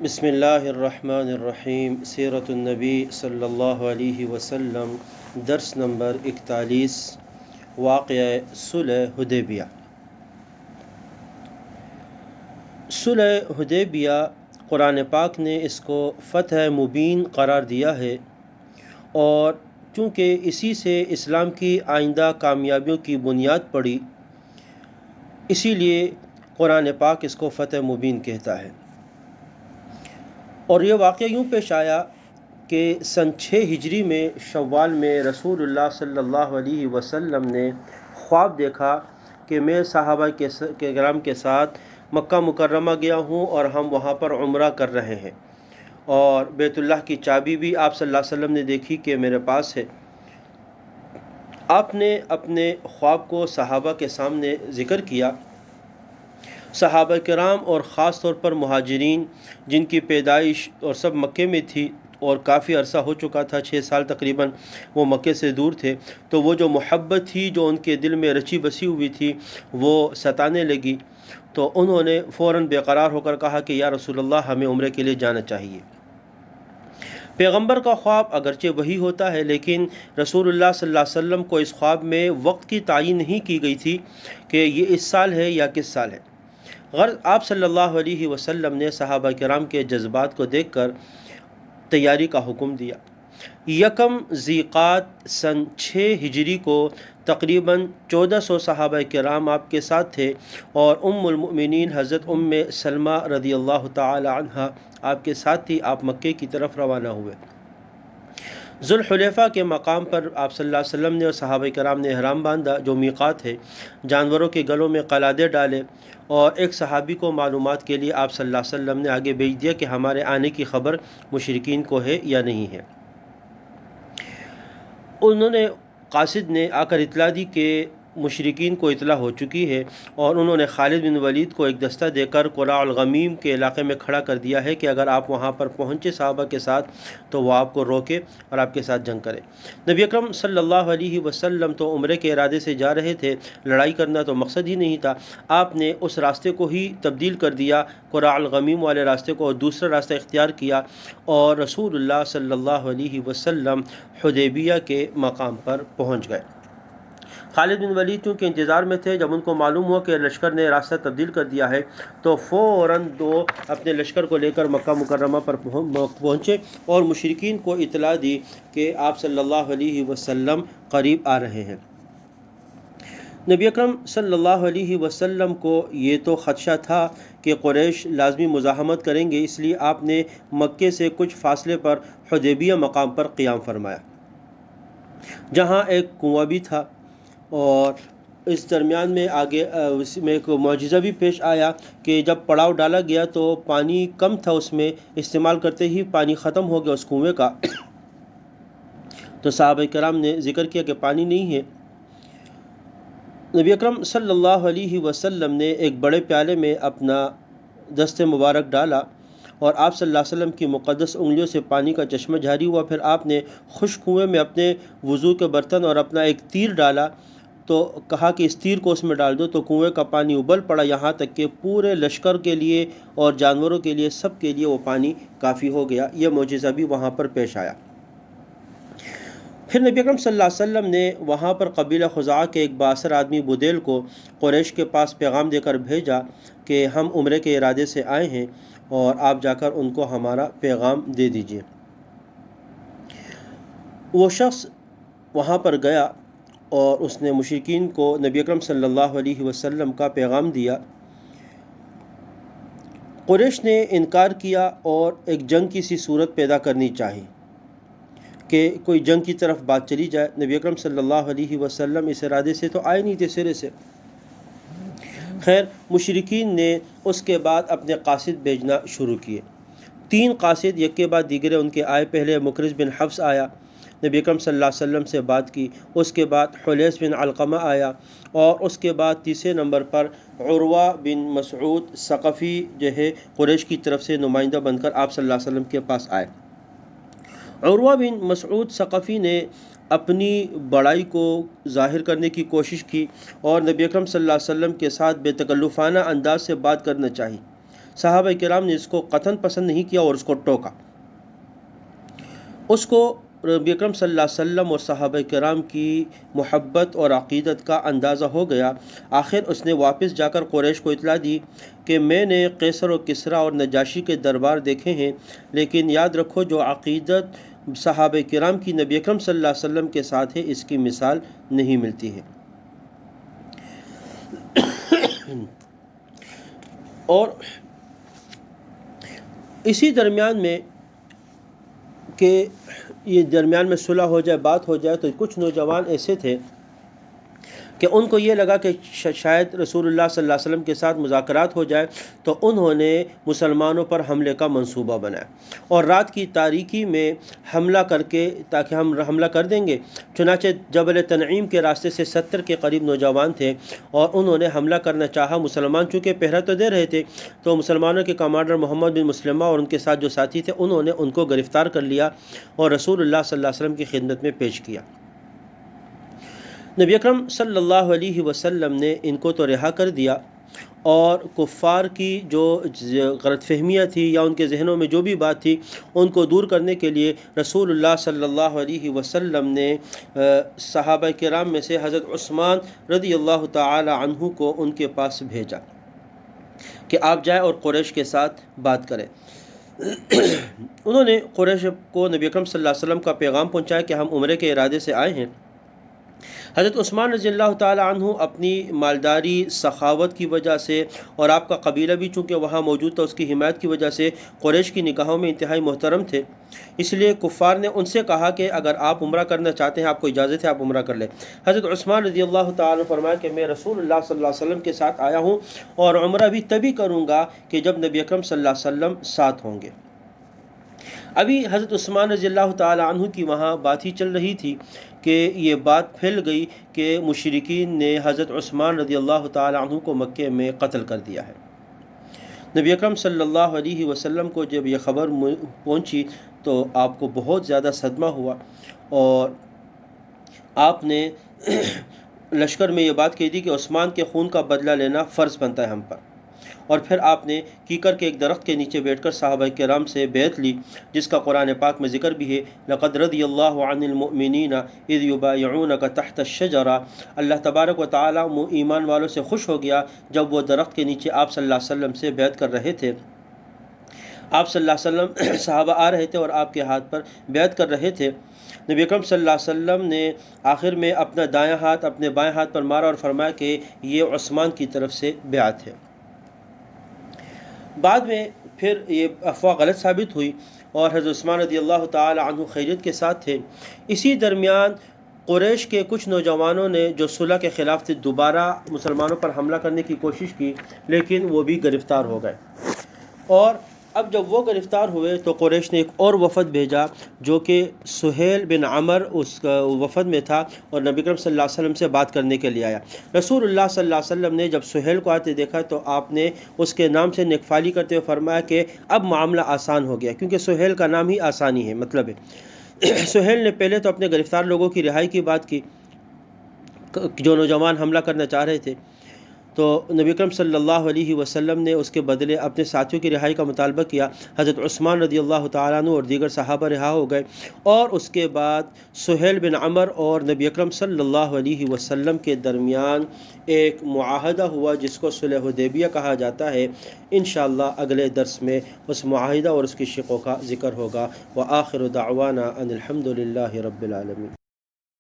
بسم اللہ الرحمن الرحیم سیرت النبی صلی اللہ علیہ وسلم درس نمبر 41 واقعہ صلح حدیبیہ۔ صلح حدیبیہ قرآن پاک نے اس کو فتح مبین قرار دیا ہے، اور چونکہ اسی سے اسلام کی آئندہ کامیابیوں کی بنیاد پڑی، اسی لیے قرآن پاک اس کو فتح مبین کہتا ہے۔ اور یہ واقعہ یوں پیش آیا کہ سن 6 ہجری میں شوال میں رسول اللہ صلی اللہ علیہ وسلم نے خواب دیکھا کہ میں صحابہ کے کرام کے ساتھ مکہ مکرمہ گیا ہوں اور ہم وہاں پر عمرہ کر رہے ہیں، اور بیت اللہ کی چابی بھی آپ صلی اللہ علیہ وسلم نے دیکھی کہ میرے پاس ہے۔ آپ نے اپنے خواب کو صحابہ کے سامنے ذکر کیا۔ صحابہ کرام اور خاص طور پر مہاجرین، جن کی پیدائش اور سب مکے میں تھی اور کافی عرصہ ہو چکا تھا، 6 سال تقریباً وہ مکے سے دور تھے، تو وہ جو محبت تھی جو ان کے دل میں رچی بسی ہوئی تھی وہ ستانے لگی، تو انہوں نے فوراً بے قرار ہو کر کہا کہ یا رسول اللہ، ہمیں عمرے کے لیے جانا چاہیے۔ پیغمبر کا خواب اگرچہ وہی ہوتا ہے، لیکن رسول اللہ صلی اللہ علیہ وسلم کو اس خواب میں وقت کی تعین نہیں کی گئی تھی کہ یہ اس سال ہے یا کس سال ہے۔ غرض آپ صلی اللہ علیہ وسلم نے صحابہ کرام کے جذبات کو دیکھ کر تیاری کا حکم دیا۔ یکم ذی قعدہ سن 6 ہجری کو تقریباً 1400 صحابہ کرام آپ کے ساتھ تھے، اور ام المؤمنین حضرت ام سلمہ رضی اللہ تعالی عنہا آپ کے ساتھ تھی۔ آپ مکے کی طرف روانہ ہوئے۔ ذوالحلیفہ کے مقام پر آپ صلی اللہ علیہ وسلم نے اور صحابہ کرام نے احرام باندھا، جو میقات ہے، جانوروں کے گلوں میں قلادے ڈالے، اور ایک صحابی کو معلومات کے لیے آپ صلی اللہ علیہ وسلم نے آگے بھیج دیا کہ ہمارے آنے کی خبر مشرکین کو ہے یا نہیں ہے۔ قاصد نے آ کر اطلاع دی کہ مشرکین کو اطلاع ہو چکی ہے، اور انہوں نے خالد بن ولید کو ایک دستہ دے کر قراء الغمیم کے علاقے میں کھڑا کر دیا ہے کہ اگر آپ وہاں پر پہنچے صحابہ کے ساتھ تو وہ آپ کو روکے اور آپ کے ساتھ جنگ کرے۔ نبی اکرم صلی اللہ علیہ وسلم تو عمرے کے ارادے سے جا رہے تھے، لڑائی کرنا تو مقصد ہی نہیں تھا۔ آپ نے اس راستے کو ہی تبدیل کر دیا، قراء الغمیم والے راستے کو، اور دوسرا راستہ اختیار کیا، اور رسول اللہ صلی اللہ علیہ وسلم حدیبیہ کے مقام پر پہنچ گئے۔ خالد بن ولید چونکہ انتظار میں تھے، جب ان کو معلوم ہوا کہ لشکر نے راستہ تبدیل کر دیا ہے تو فوراً اپنے لشکر کو لے کر مکہ مکرمہ پر پہنچے اور مشرکین کو اطلاع دی کہ آپ صلی اللہ علیہ وسلم قریب آ رہے ہیں۔ نبی اکرم صلی اللہ علیہ وسلم کو یہ تو خدشہ تھا کہ قریش لازمی مزاحمت کریں گے، اس لیے آپ نے مکے سے کچھ فاصلے پر حدیبیہ مقام پر قیام فرمایا، جہاں ایک کنواں بھی تھا، اور اس درمیان میں آگے اس میں ایک معجزہ بھی پیش آیا کہ جب پڑاؤ ڈالا گیا تو پانی کم تھا، اس میں استعمال کرتے ہی پانی ختم ہو گیا اس کنویں کا، تو صحابہ کرام نے ذکر کیا کہ پانی نہیں ہے۔ نبی اکرم صلی اللہ علیہ وسلم نے ایک بڑے پیالے میں اپنا دست مبارک ڈالا، اور آپ صلی اللہ علیہ وسلم کی مقدس انگلیوں سے پانی کا چشمہ جاری ہوا۔ پھر آپ نے خشک کنویں میں اپنے وضو کے برتن اور اپنا ایک تیر ڈالا، تو کہا کہ اس تیر کو اس میں ڈال دو، تو کنویں کا پانی ابل پڑا، یہاں تک کہ پورے لشکر کے لیے اور جانوروں کے لیے، سب کے لیے وہ پانی کافی ہو گیا۔ یہ معجزہ بھی وہاں پر پیش آیا۔ پھر نبی اکرم صلی اللہ علیہ وسلم نے وہاں پر قبیلہ خزاعہ کے ایک بااثر آدمی بدیل کو قریش کے پاس پیغام دے کر بھیجا کہ ہم عمرے کے ارادے سے آئے ہیں، اور آپ جا کر ان کو ہمارا پیغام دے دیجئے۔ وہ شخص وہاں پر گیا اور اس نے مشرکین کو نبی اکرم صلی اللہ علیہ وسلم کا پیغام دیا۔ قریش نے انکار کیا اور ایک جنگ کی سی صورت پیدا کرنی چاہی کہ کوئی جنگ کی طرف بات چلی جائے۔ نبی اکرم صلی اللہ علیہ وسلم اس ارادے سے تو آئے نہیں تھے سرے سے۔ خیر، مشرکین نے اس کے بعد اپنے قاصد بھیجنا شروع کیے۔ 3 قاصد یک کے بعد دیگرے ان کے آئے۔ پہلے مکرز بن حفص آیا، نبی اکرم صلی اللہ علیہ وسلم سے بات کی۔ اس کے بعد حلیس بن علقمہ آیا، اور اس کے بعد تیسرے نمبر پر عروہ بن مسعود ثقفی جو ہے قریش کی طرف سے نمائندہ بن کر آپ صلی اللہ علیہ وسلم کے پاس آئے۔ عروہ بن مسعود ثقفی نے اپنی بڑائی کو ظاہر کرنے کی کوشش کی اور نبی اکرم صلی اللہ علیہ وسلم کے ساتھ بے تکلفانہ انداز سے بات کرنا چاہی۔ صحابہ کرام نے اس کو قطعاً پسند نہیں کیا اور اس کو ٹوکا۔ اس کو نبی اکرم صلی اللہ علیہ وسلم اور صحابہ کرام کی محبت اور عقیدت کا اندازہ ہو گیا۔ آخر اس نے واپس جا کر قریش کو اطلاع دی کہ میں نے قیصر و کسریٰ اور نجاشی کے دربار دیکھے ہیں، لیکن یاد رکھو جو عقیدت صحابہ کرام کی نبی اکرم صلی اللہ علیہ وسلم کے ساتھ ہے اس کی مثال نہیں ملتی ہے۔ اور اسی درمیان میں کہ یہ درمیان میں صلح ہو جائے، بات ہو جائے، تو کچھ نوجوان ایسے تھے کہ ان کو یہ لگا کہ شاید رسول اللہ صلی اللہ علیہ وسلم کے ساتھ مذاکرات ہو جائے، تو انہوں نے مسلمانوں پر حملے کا منصوبہ بنایا اور رات کی تاریکی میں حملہ کر کے تاکہ ہم حملہ کر دیں گے۔ چنانچہ جبل تنعیم کے راستے سے 70 کے قریب نوجوان تھے اور انہوں نے حملہ کرنا چاہا۔ مسلمان چونکہ پہرا تو دے رہے تھے، تو مسلمانوں کے کمانڈر محمد بن مسلمہ اور ان کے ساتھ جو ساتھی تھے انہوں نے ان کو گرفتار کر لیا اور رسول اللہ صلی اللہ علیہ وسلم کی خدمت میں پیش کیا۔ نبی اکرم صلی اللہ علیہ وسلم نے ان کو تو رہا کر دیا، اور کفار کی جو غلط فہمیاں تھی یا ان کے ذہنوں میں جو بھی بات تھی ان کو دور کرنے کے لیے رسول اللہ صلی اللہ علیہ وسلم نے صحابہ کرام میں سے حضرت عثمان رضی اللہ تعالی عنہ کو ان کے پاس بھیجا کہ آپ جائیں اور قریش کے ساتھ بات کریں۔ انہوں نے قریش کو نبی اکرم صلی اللہ علیہ وسلم کا پیغام پہنچایا کہ ہم عمرے کے ارادے سے آئے ہیں۔ حضرت عثمان رضی اللہ تعالی عنہ اپنی مالداری، سخاوت کی وجہ سے اور آپ کا قبیلہ بھی چونکہ وہاں موجود تھا اس کی حمایت کی وجہ سے قریش کی نگاہوں میں انتہائی محترم تھے، اس لیے کفار نے ان سے کہا کہ اگر آپ عمرہ کرنا چاہتے ہیں، آپ کو اجازت ہے، آپ عمرہ کر لیں۔ حضرت عثمان رضی اللہ تعالی عنہ فرمایا کہ میں رسول اللہ صلی اللہ علیہ وسلم کے ساتھ آیا ہوں اور عمرہ بھی تبھی کروں گا کہ جب نبی اکرم صلی اللہ علیہ وسلم ساتھ ہوں گے۔ ابھی حضرت عثمان رضی اللہ تعالی عنہ کی وہاں بات ہی چل رہی تھی کہ یہ بات پھیل گئی کہ مشرکین نے حضرت عثمان رضی اللہ تعالی عنہ کو مکے میں قتل کر دیا ہے۔ نبی اکرم صلی اللہ علیہ وسلم کو جب یہ خبر پہنچی تو آپ کو بہت زیادہ صدمہ ہوا اور آپ نے لشکر میں یہ بات کہی تھی کہ عثمان کے خون کا بدلہ لینا فرض بنتا ہے ہم پر، اور پھر آپ نے کیکر کے ایک درخت کے نیچے بیٹھ کر صحابہ کرام سے بیعت لی، جس کا قرآن پاک میں ذکر بھی ہے، لقد رضی اللہ عن المؤمنین اذ یبایعونک تحت الشجرہ۔ اللہ تبارک و تعالیٰ ایمان والوں سے خوش ہو گیا جب وہ درخت کے نیچے آپ صلی اللہ علیہ وسلم سے بیعت کر رہے تھے۔ آپ صلی اللہ علیہ وسلم صحابہ آ رہے تھے اور آپ کے ہاتھ پر بیعت کر رہے تھے۔ نبی اکرم صلی اللہ علیہ وسلم نے آخر میں اپنا دایاں ہاتھ اپنے بائیں ہاتھ پر مارا اور فرمایا کہ یہ عثمان کی طرف سے بیعت ہے۔ بعد میں پھر یہ افواہ غلط ثابت ہوئی اور حضرت عثمان رضی اللہ تعالی عنہ خیریت کے ساتھ تھے۔ اسی درمیان قریش کے کچھ نوجوانوں نے جو صلح کے خلاف تھے دوبارہ مسلمانوں پر حملہ کرنے کی کوشش کی، لیکن وہ بھی گرفتار ہو گئے، اور اب جب وہ گرفتار ہوئے تو قریش نے ایک اور وفد بھیجا جو کہ سہیل بن عمر اس وفد میں تھا اور نبی کریم صلی اللہ علیہ وسلم سے بات کرنے کے لیے آیا۔ رسول اللہ صلی اللہ علیہ وسلم نے جب سہیل کو آتے دیکھا تو آپ نے اس کے نام سے نیکفالی کرتے ہوئے فرمایا کہ اب معاملہ آسان ہو گیا، کیونکہ سہیل کا نام ہی آسانی ہے، مطلب ہے سہیل نے پہلے تو اپنے گرفتار لوگوں کی رہائی کی بات کی جو نوجوان حملہ کرنا چاہ رہے تھے، تو نبی اکرم صلی اللہ علیہ وسلم نے اس کے بدلے اپنے ساتھیوں کی رہائی کا مطالبہ کیا۔ حضرت عثمان رضی اللہ تعالیٰ عنہ اور دیگر صحابہ رہا ہو گئے، اور اس کے بعد سہیل بن عمر اور نبی اکرم صلی اللہ علیہ وسلم کے درمیان ایک معاہدہ ہوا جس کو صلح حدیبیہ کہا جاتا ہے۔ انشاءاللہ اگلے درس میں اس معاہدہ اور اس کی شقوں کا ذکر ہوگا۔ وآخر دعوانا ان الحمد للہ رب العالمین۔